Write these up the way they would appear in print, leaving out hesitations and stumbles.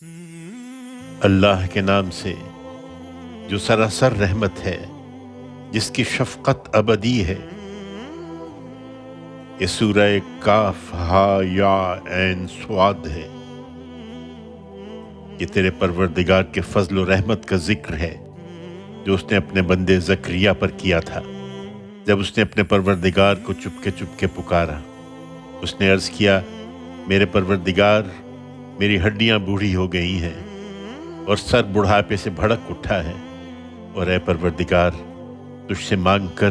اللہ کے نام سے جو سراسر رحمت ہے، جس کی شفقت ابدی ہے۔ یہ سورہ کاف ہا یا عین صاد ہے۔ یہ تیرے پروردگار کے فضل و رحمت کا ذکر ہے جو اس نے اپنے بندے زکریا پر کیا تھا جب اس نے اپنے پروردگار کو چپ کے پکارا۔ اس نے عرض کیا، میرے پروردگار، میری ہڈیاں بوڑھی ہو گئی ہیں اور سر بڑھاپے سے بھڑک اٹھا ہے، اور اے پروردگار، تجھ سے مانگ کر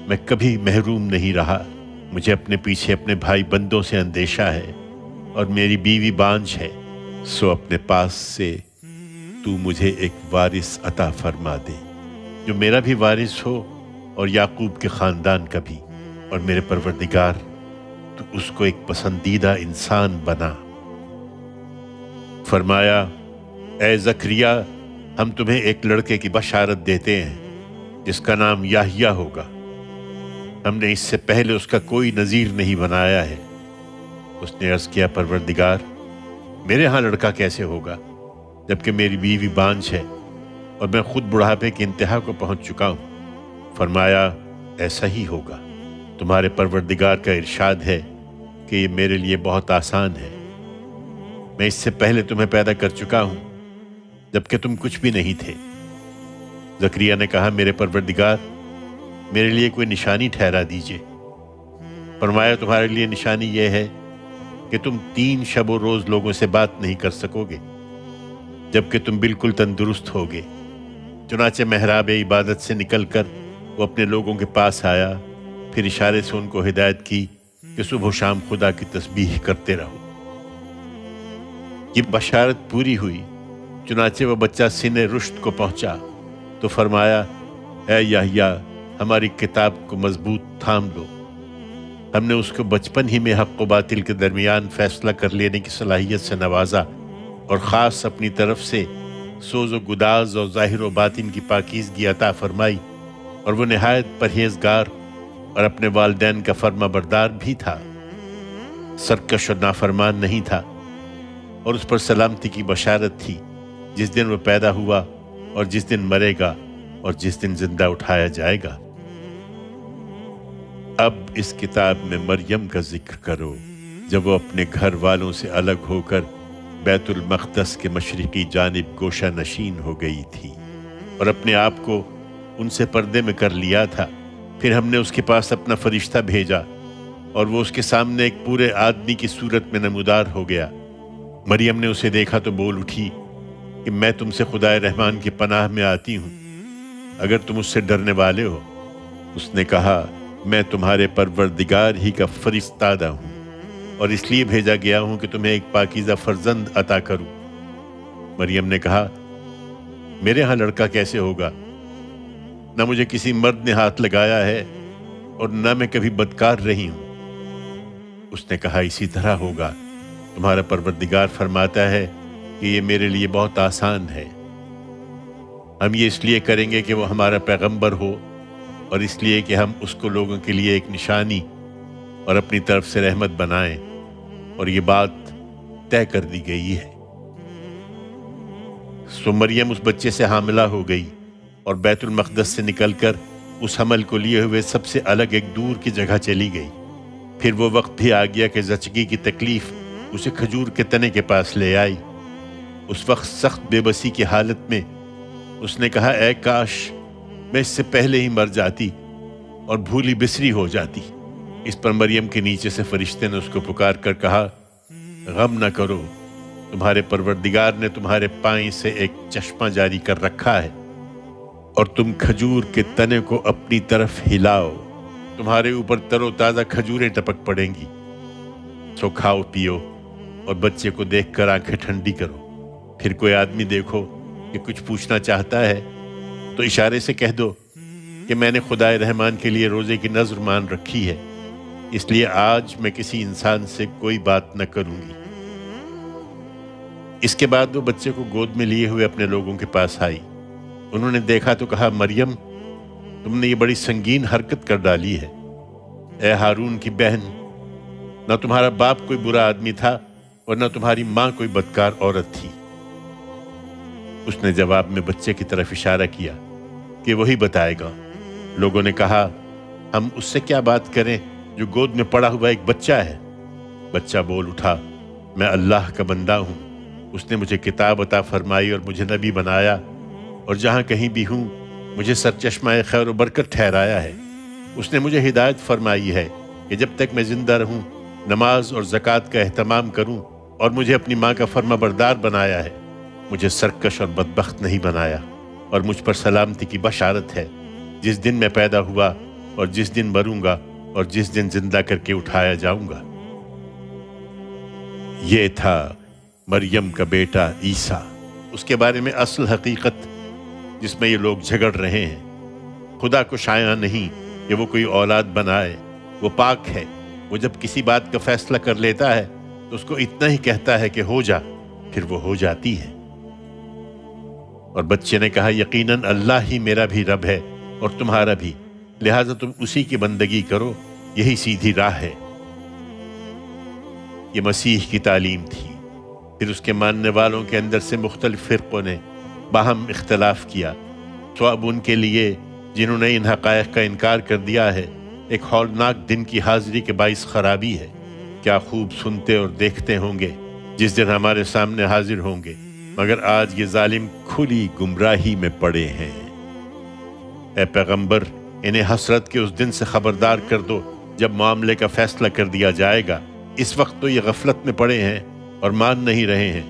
میں کبھی محروم نہیں رہا۔ مجھے اپنے پیچھے اپنے بھائی بندوں سے اندیشہ ہے اور میری بیوی بانجھ ہے، سو اپنے پاس سے تو مجھے ایک وارث عطا فرما دے جو میرا بھی وارث ہو اور یعقوب کے خاندان کا بھی، اور میرے پروردگار تو اس کو ایک پسندیدہ انسان بنا۔ فرمایا، اے زکریا، ہم تمہیں ایک لڑکے کی بشارت دیتے ہیں جس کا نام یحییٰ ہوگا۔ ہم نے اس سے پہلے اس کا کوئی نذیر نہیں بنایا ہے۔ اس نے عرض کیا، پروردگار، میرے ہاں لڑکا کیسے ہوگا جبکہ میری بیوی بانجھ ہے اور میں خود بڑھاپے کی انتہا کو پہنچ چکا ہوں۔ فرمایا، ایسا ہی ہوگا، تمہارے پروردگار کا ارشاد ہے کہ یہ میرے لیے بہت آسان ہے۔ میں اس سے پہلے تمہیں پیدا کر چکا ہوں جبکہ تم کچھ بھی نہیں تھے۔ زکریا نے کہا، میرے پروردگار، میرے لیے کوئی نشانی ٹھہرا دیجئے۔ فرمایا، تمہارے لیے نشانی یہ ہے کہ تم 3 شب و روز لوگوں سے بات نہیں کر سکو گے جبکہ تم بالکل تندرست ہوگے۔ چنانچہ محراب عبادت سے نکل کر وہ اپنے لوگوں کے پاس آیا، پھر اشارے سے ان کو ہدایت کی کہ صبح و شام خدا کی تسبیح کرتے رہو۔ یہ بشارت پوری ہوئی، چنانچہ وہ بچہ سن رشد کو پہنچا تو فرمایا، اے یحییٰ، ہماری کتاب کو مضبوط تھام لو۔ ہم نے اس کو بچپن ہی میں حق و باطل کے درمیان فیصلہ کر لینے کی صلاحیت سے نوازا، اور خاص اپنی طرف سے سوز و گداز اور ظاہر و باطن کی پاکیزگی عطا فرمائی، اور وہ نہایت پرہیزگار اور اپنے والدین کا فرما بردار بھی تھا، سرکش اور نافرمان نہیں تھا، اور اس پر سلامتی کی بشارت تھی جس دن وہ پیدا ہوا اور جس دن مرے گا اور جس دن زندہ اٹھایا جائے گا۔ اب اس کتاب میں مریم کا ذکر کرو جب وہ اپنے گھر والوں سے الگ ہو کر بیت المقدس کے مشرقی جانب گوشہ نشین ہو گئی تھی اور اپنے آپ کو ان سے پردے میں کر لیا تھا۔ پھر ہم نے اس کے پاس اپنا فرشتہ بھیجا اور وہ اس کے سامنے ایک پورے آدمی کی صورت میں نمودار ہو گیا۔ مریم نے اسے دیکھا تو بول اٹھی کہ میں تم سے خدائے رحمان کی پناہ میں آتی ہوں، اگر تم اس سے ڈرنے والے ہو۔ اس نے کہا، میں تمہارے پروردگار ہی کا فرستادہ ہوں اور اس لیے بھیجا گیا ہوں کہ تمہیں ایک پاکیزہ فرزند عطا کروں۔ مریم نے کہا، میرے ہاں لڑکا کیسے ہوگا؟ نہ مجھے کسی مرد نے ہاتھ لگایا ہے اور نہ میں کبھی بدکار رہی ہوں۔ اس نے کہا، اسی طرح ہوگا، تمہارا پروردگار فرماتا ہے کہ یہ میرے لیے بہت آسان ہے۔ ہم یہ اس لیے کریں گے کہ وہ ہمارا پیغمبر ہو، اور اس لیے کہ ہم اس کو لوگوں کے لیے ایک نشانی اور اپنی طرف سے رحمت بنائیں، اور یہ بات طے کر دی گئی ہے۔ سو مریم اس بچے سے حاملہ ہو گئی اور بیت المقدس سے نکل کر اس حمل کو لیے ہوئے سب سے الگ ایک دور کی جگہ چلی گئی۔ پھر وہ وقت بھی آ گیا کہ زچگی کی تکلیف اسے کھجور کے تنے کے پاس لے آئی۔ اس وقت سخت بے بسی کی حالت میں اس نے کہا، اے کاش میں اس سے پہلے ہی مر جاتی اور بھولی بسری ہو جاتی۔ اس پر مریم کے نیچے سے فرشتے نے اس کو پکار کر کہا، غم نہ کرو، تمہارے پروردگار نے تمہارے پائیں سے ایک چشمہ جاری کر رکھا ہے، اور تم کھجور کے تنے کو اپنی طرف ہلاؤ، تمہارے اوپر تر و تازہ کھجوریں ٹپک پڑیں گی، سو کھاؤ پیو اور بچے کو دیکھ کر آنکھیں ٹھنڈی کرو۔ پھر کوئی آدمی دیکھو کہ کچھ پوچھنا چاہتا ہے تو اشارے سے کہہ دو کہ میں نے خدائے رحمان کے لیے روزے کی نذر مان رکھی ہے، اس لیے آج میں کسی انسان سے کوئی بات نہ کروں گی۔ اس کے بعد وہ بچے کو گود میں لیے ہوئے اپنے لوگوں کے پاس آئی۔ انہوں نے دیکھا تو کہا، مریم، تم نے یہ بڑی سنگین حرکت کر ڈالی ہے۔ اے ہارون کی بہن، نہ تمہارا باپ کوئی برا آدمی تھا اور نہ تمہاری ماں کوئی بدکار عورت تھی۔ اس نے جواب میں بچے کی طرف اشارہ کیا کہ وہی بتائے گا۔ لوگوں نے کہا، ہم اس سے کیا بات کریں جو گود میں پڑا ہوا ایک بچہ ہے؟ بچہ بول اٹھا، میں اللہ کا بندہ ہوں، اس نے مجھے کتاب عطا فرمائی اور مجھے نبی بنایا، اور جہاں کہیں بھی ہوں مجھے سرچشمہ خیر و برکت ٹھہرایا ہے۔ اس نے مجھے ہدایت فرمائی ہے کہ جب تک میں زندہ رہوں نماز اور زکوٰۃ کا اہتمام کروں، اور مجھے اپنی ماں کا فرما بردار بنایا ہے، مجھے سرکش اور بدبخت نہیں بنایا، اور مجھ پر سلامتی کی بشارت ہے جس دن میں پیدا ہوا اور جس دن مروں گا اور جس دن زندہ کر کے اٹھایا جاؤں گا۔ یہ تھا مریم کا بیٹا عیسیٰ۔ اس کے بارے میں اصل حقیقت جس میں یہ لوگ جھگڑ رہے ہیں، خدا کو شایع نہیں کہ وہ کوئی اولاد بنائے، وہ پاک ہے۔ وہ جب کسی بات کا فیصلہ کر لیتا ہے تو اس کو اتنا ہی کہتا ہے کہ ہو جا، پھر وہ ہو جاتی ہے۔ اور بچے نے کہا، یقیناً اللہ ہی میرا بھی رب ہے اور تمہارا بھی، لہٰذا تم اسی کی بندگی کرو، یہی سیدھی راہ ہے۔ یہ مسیح کی تعلیم تھی۔ پھر اس کے ماننے والوں کے اندر سے مختلف فرقوں نے باہم اختلاف کیا، تو اب ان کے لیے جنہوں نے ان حقائق کا انکار کر دیا ہے ایک ہولناک دن کی حاضری کے باعث خرابی ہے۔ کیا خوب سنتے اور دیکھتے ہوں گے جس دن ہمارے سامنے حاضر ہوں گے، مگر آج یہ ظالم کھلی گمراہی میں پڑے ہیں۔ اے پیغمبر، انہیں حسرت کے اس دن سے خبردار کر دو جب معاملے کا فیصلہ کر دیا جائے گا۔ اس وقت تو یہ غفلت میں پڑے ہیں اور مان نہیں رہے ہیں۔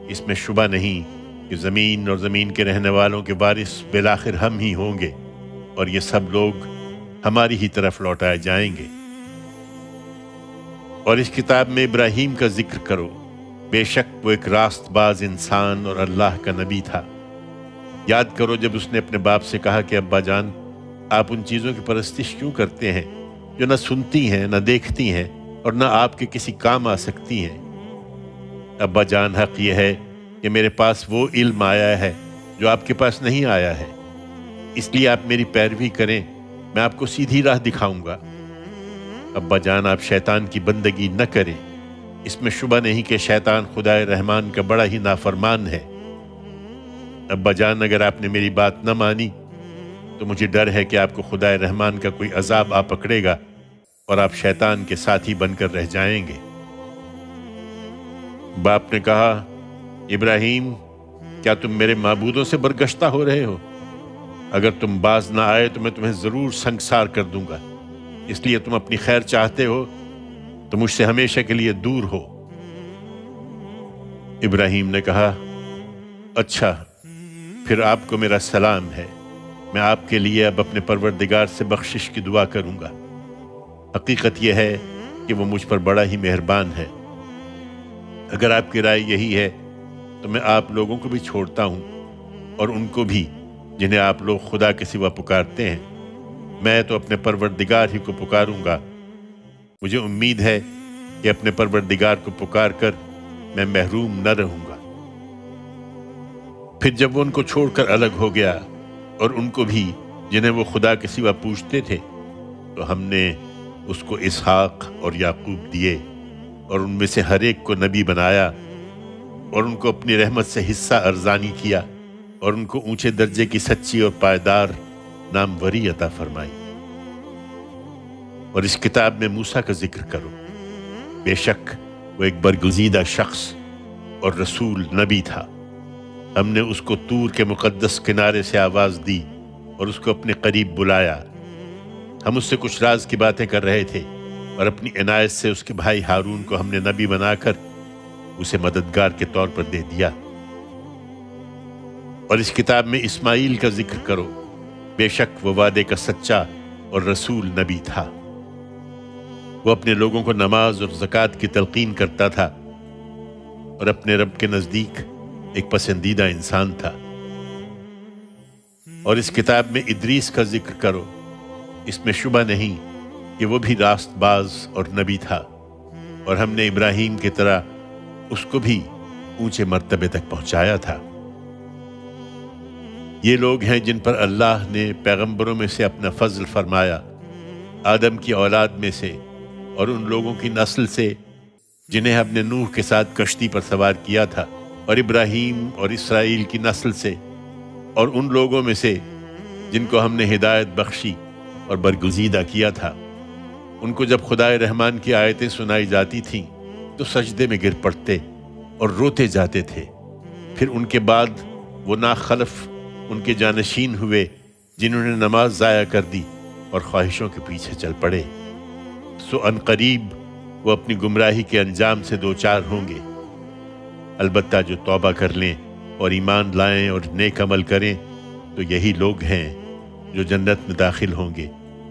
اس میں شبہ نہیں کہ زمین اور زمین کے رہنے والوں کے وارث بالآخر ہم ہی ہوں گے، اور یہ سب لوگ ہماری ہی طرف لوٹائے جائیں گے۔ اور اس کتاب میں ابراہیم کا ذکر کرو، بے شک وہ ایک راست باز انسان اور اللہ کا نبی تھا۔ یاد کرو جب اس نے اپنے باپ سے کہا کہ ابا جان، آپ ان چیزوں کی پرستش کیوں کرتے ہیں جو نہ سنتی ہیں، نہ دیکھتی ہیں، اور نہ آپ کے کسی کام آ سکتی ہیں؟ ابا جان، حق یہ ہے کہ میرے پاس وہ علم آیا ہے جو آپ کے پاس نہیں آیا ہے، اس لیے آپ میری پیروی کریں، میں آپ کو سیدھی راہ دکھاؤں گا۔ ابا جان، آپ شیطان کی بندگی نہ کریں، اس میں شبہ نہیں کہ شیطان خدائے رحمان کا بڑا ہی نافرمان ہے۔ ابا جان، اگر آپ نے میری بات نہ مانی تو مجھے ڈر ہے کہ آپ کو خدائے رحمان کا کوئی عذاب آ پکڑے گا اور آپ شیطان کے ساتھی بن کر رہ جائیں گے۔ باپ نے کہا، ابراہیم، کیا تم میرے معبودوں سے برگشتہ ہو رہے ہو؟ اگر تم باز نہ آئے تو میں تمہیں ضرور سنگسار کر دوں گا، اس لیے تم اپنی خیر چاہتے ہو تو مجھ سے ہمیشہ کے لیے دور ہو۔ ابراہیم نے کہا، اچھا، پھر آپ کو میرا سلام ہے، میں آپ کے لیے اب اپنے پروردگار سے بخشش کی دعا کروں گا۔ حقیقت یہ ہے کہ وہ مجھ پر بڑا ہی مہربان ہے۔ اگر آپ کی رائے یہی ہے تو میں آپ لوگوں کو بھی چھوڑتا ہوں، اور ان کو بھی جنہیں آپ لوگ خدا کے سوا پکارتے ہیں۔ میں تو اپنے پروردگار ہی کو پکاروں گا۔ مجھے امید ہے کہ اپنے پروردگار کو پکار کر میں محروم نہ رہوں گا۔ پھر جب وہ ان کو چھوڑ کر الگ ہو گیا اور ان کو بھی جنہیں وہ خدا کے سوا پوجتے تھے، تو ہم نے اس کو اسحاق اور یعقوب دیے، اور ان میں سے ہر ایک کو نبی بنایا، اور ان کو اپنی رحمت سے حصہ ارزانی کیا، اور ان کو اونچے درجے کی سچی اور پائیدار ناموری عطا فرمائی۔ اور اس کتاب میں موسیٰ کا ذکر کرو، بے شک وہ ایک برگزیدہ شخص اور رسول نبی تھا۔ ہم نے اس کو طور کے مقدس کنارے سے آواز دی اور اس کو اپنے قریب بلایا۔ ہم اس سے کچھ راز کی باتیں کر رہے تھے، اور اپنی عنایت سے اس کے بھائی ہارون کو ہم نے نبی بنا کر اسے مددگار کے طور پر دے دیا۔ اور اس کتاب میں اسماعیل کا ذکر کرو، بے شک وہ وعدے کا سچا اور رسول نبی تھا۔ وہ اپنے لوگوں کو نماز اور زکوٰۃ کی تلقین کرتا تھا، اور اپنے رب کے نزدیک ایک پسندیدہ انسان تھا۔ اور اس کتاب میں ادریس کا ذکر کرو، اس میں شبہ نہیں کہ وہ بھی راست باز اور نبی تھا، اور ہم نے ابراہیم کی طرح اس کو بھی اونچے مرتبے تک پہنچایا تھا۔ یہ لوگ ہیں جن پر اللہ نے پیغمبروں میں سے اپنا فضل فرمایا، آدم کی اولاد میں سے اور ان لوگوں کی نسل سے جنہیں ہم نے نوح کے ساتھ کشتی پر سوار کیا تھا، اور ابراہیم اور اسرائیل کی نسل سے اور ان لوگوں میں سے جن کو ہم نے ہدایت بخشی اور برگزیدہ کیا تھا، ان کو جب خدائے رحمان کی آیتیں سنائی جاتی تھیں تو سجدے میں گر پڑتے اور روتے جاتے تھے۔ پھر ان کے بعد وہ ناخلف ان کے جانشین ہوئے جنہوں نے نماز ضائع کر دی اور خواہشوں کے پیچھے چل پڑے، سو ان قریب وہ اپنی گمراہی کے انجام سے دوچار ہوں گے۔ البتہ جو توبہ کر لیں اور ایمان لائیں اور نیک عمل کریں تو یہی لوگ ہیں جو جنت میں داخل ہوں گے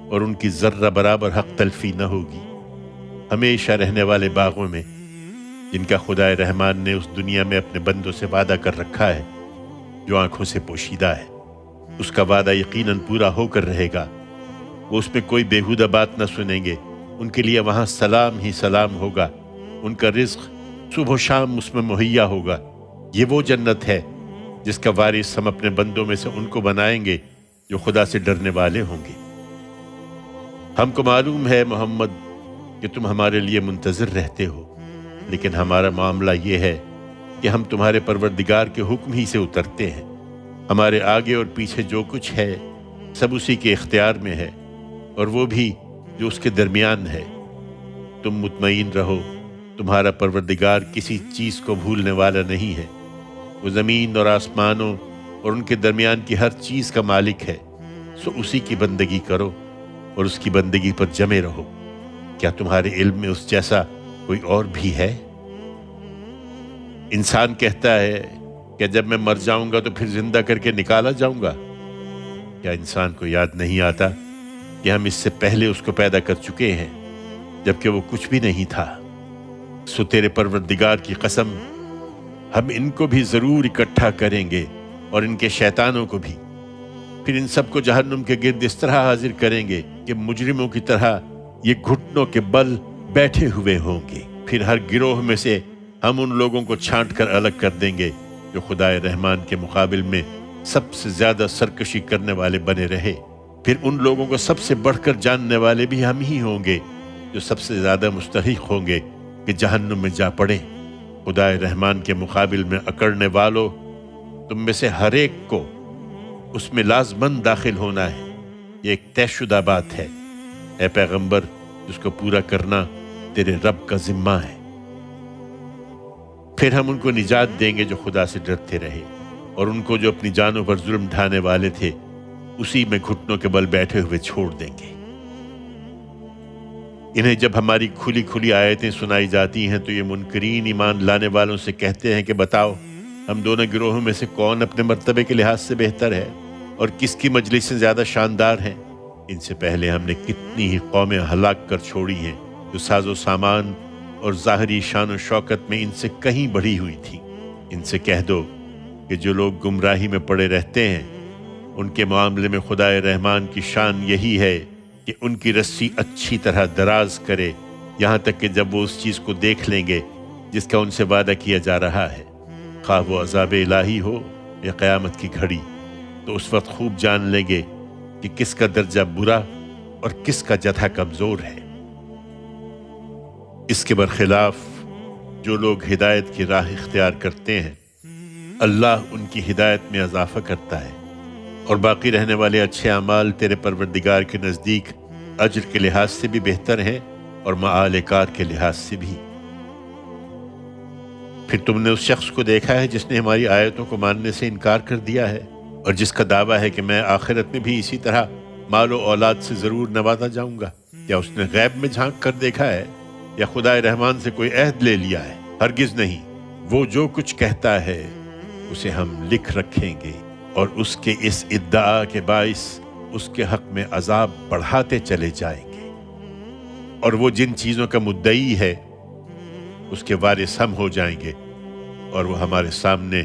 اور ان کی ذرہ برابر حق تلفی نہ ہوگی، ہمیشہ رہنے والے باغوں میں جن کا خدائے رحمان نے اس دنیا میں اپنے بندوں سے وعدہ کر رکھا ہے، جو آنکھوں سے پوشیدہ ہے۔ اس کا وعدہ یقیناً پورا ہو کر رہے گا۔ وہ اس میں کوئی بیہودہ بات نہ سنیں گے، ان کے لیے وہاں سلام ہی سلام ہوگا، ان کا رزق صبح و شام اس میں مہیا ہوگا۔ یہ وہ جنت ہے جس کا وارث ہم اپنے بندوں میں سے ان کو بنائیں گے جو خدا سے ڈرنے والے ہوں گے۔ ہم کو معلوم ہے محمد کہ تم ہمارے لیے منتظر رہتے ہو، لیکن ہمارا معاملہ یہ ہے کہ ہم تمہارے پروردگار کے حکم ہی سے اترتے ہیں۔ ہمارے آگے اور پیچھے جو کچھ ہے سب اسی کے اختیار میں ہے، اور وہ بھی جو اس کے درمیان ہے۔ تم مطمئن رہو، تمہارا پروردگار کسی چیز کو بھولنے والا نہیں ہے۔ وہ زمین اور آسمانوں اور ان کے درمیان کی ہر چیز کا مالک ہے، سو اسی کی بندگی کرو اور اس کی بندگی پر جمے رہو۔ کیا تمہارے علم میں اس جیسا کوئی اور بھی ہے؟ انسان کہتا ہے کہ جب میں مر جاؤں گا تو پھر زندہ کر کے نکالا جاؤں گا۔ کیا انسان کو یاد نہیں آتا کہ ہم اس سے پہلے اس کو پیدا کر چکے ہیں جبکہ وہ کچھ بھی نہیں تھا؟ سو تیرے پروردگار کی قسم، ہم ان کو بھی ضرور اکٹھا کریں گے اور ان کے شیطانوں کو بھی، پھر ان سب کو جہنم کے گرد اس طرح حاضر کریں گے کہ مجرموں کی طرح یہ گھٹنوں کے بل بیٹھے ہوئے ہوں گے۔ پھر ہر گروہ میں سے ہم ان لوگوں کو چھانٹ کر الگ کر دیں گے جو خدائے رحمان کے مقابل میں سب سے زیادہ سرکشی کرنے والے بنے رہے۔ پھر ان لوگوں کو سب سے بڑھ کر جاننے والے بھی ہم ہی ہوں گے جو سب سے زیادہ مستحق ہوں گے کہ جہنم میں جا پڑیں۔ خدائے رحمان کے مقابل میں اکڑنے والوں، تم میں سے ہر ایک کو اس میں لازماً داخل ہونا ہے۔ یہ ایک طے شدہ بات ہے، اے پیغمبر، جس کو پورا کرنا تیرے رب کا ذمہ ہے۔ پھر ہم ان کو نجات دیں گے جو خدا سے ڈرتے رہے، اور ان کو جو اپنی جانوں پر ظلم ڈھانے والے تھے اسی میں گھٹنوں کے بل بیٹھے ہوئے چھوڑ دیں گے۔ انہیں جب ہماری کھلی کھلی آیتیں سنائی جاتی ہیں تو یہ منکرین ایمان لانے والوں سے کہتے ہیں کہ بتاؤ، ہم دونوں گروہوں میں سے کون اپنے مرتبے کے لحاظ سے بہتر ہے اور کس کی مجلسیں زیادہ شاندار ہیں؟ ان سے پہلے ہم نے کتنی ہی قومیں ہلاک کر چھوڑی ہیں جو ساز و سامان اور ظاہری شان و شوکت میں ان سے کہیں بڑھی ہوئی تھیں۔ ان سے کہہ دو کہ جو لوگ گمراہی میں پڑے رہتے ہیں ان کے معاملے میں خدائے رحمان کی شان یہی ہے کہ ان کی رسی اچھی طرح دراز کرے، یہاں تک کہ جب وہ اس چیز کو دیکھ لیں گے جس کا ان سے وعدہ کیا جا رہا ہے، خواہ وہ عذاب الہی ہو یا قیامت کی گھڑی، تو اس وقت خوب جان لیں گے کہ کس کا درجہ برا اور کس کا جتھا کمزور ہے۔ اس کے برخلاف جو لوگ ہدایت کی راہ اختیار کرتے ہیں، اللہ ان کی ہدایت میں اضافہ کرتا ہے، اور باقی رہنے والے اچھے اعمال تیرے پروردگار کے نزدیک اجر کے لحاظ سے بھی بہتر ہیں اور مآل کار کے لحاظ سے بھی۔ پھر تم نے اس شخص کو دیکھا ہے جس نے ہماری آیتوں کو ماننے سے انکار کر دیا ہے اور جس کا دعویٰ ہے کہ میں آخرت میں بھی اسی طرح مال و اولاد سے ضرور نوازا جاؤں گا؟ کیا اس نے غیب میں جھانک کر دیکھا ہے یا خدائے رحمان سے کوئی عہد لے لیا ہے؟ ہرگز نہیں۔ وہ جو کچھ کہتا ہے اسے ہم لکھ رکھیں گے، اور اس کے اس ادعا کے باعث اس کے حق میں عذاب بڑھاتے چلے جائیں گے، اور وہ جن چیزوں کا مدعی ہے اس کے وارث ہم ہو جائیں گے، اور وہ ہمارے سامنے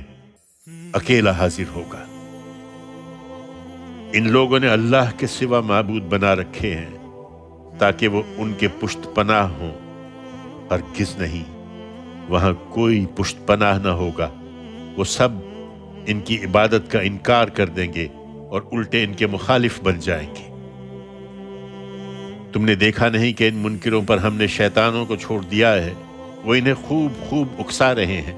اکیلا حاضر ہوگا۔ ان لوگوں نے اللہ کے سوا معبود بنا رکھے ہیں تاکہ وہ ان کے پشت پناہ ہوں، ہرگز نہیں، وہاں کوئی پشت پناہ نہ ہوگا۔ وہ سب ان کی عبادت کا انکار کر دیں گے اور الٹے ان کے مخالف بن جائیں گے۔ تم نے دیکھا نہیں کہ ان منکروں پر ہم نے شیطانوں کو چھوڑ دیا ہے، وہ انہیں خوب خوب اکسا رہے ہیں،